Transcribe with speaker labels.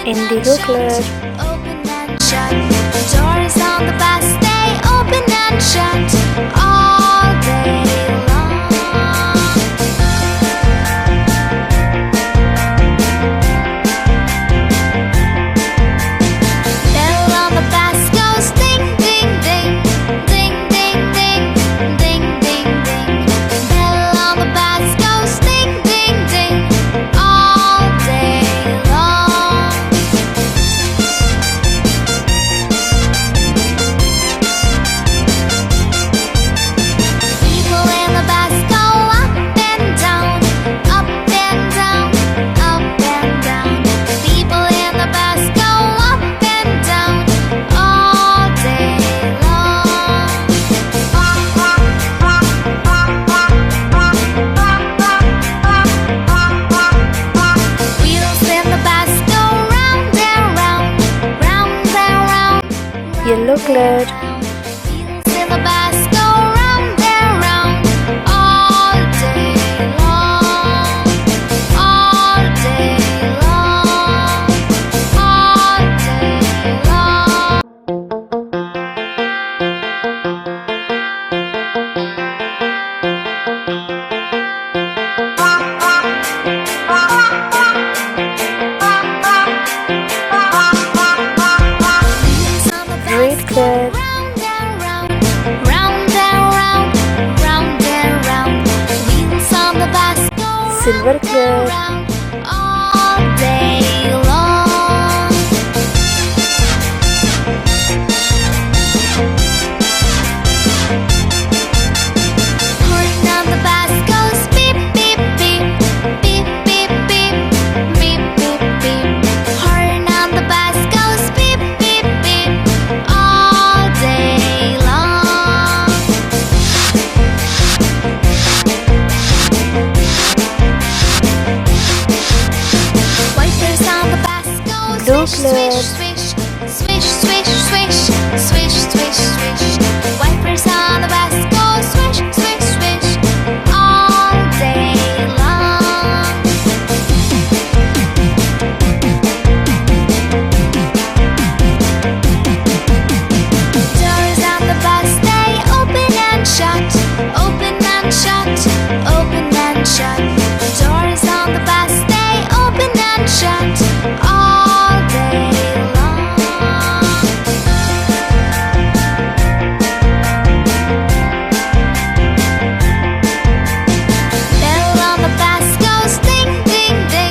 Speaker 1: Indigo color.
Speaker 2: Open and shut. Doors on the bus stay open and shut all day long. Bell on the bus goes ding ding ding, ding ding ding, ding ding ding. Bell on the bus goes ding ding ding all day long. People in the bus go up and down, up and down, up and down. People in the bus go up and down all day long. Wheels in the bus go round and round, round and round.
Speaker 1: Yellow color.
Speaker 2: Wheels in the bus go round and round all day long, all day long, all day long.
Speaker 1: Red color.
Speaker 2: Round and round, round and round, round and round. Wheels on the bus go
Speaker 1: Silver color.
Speaker 2: round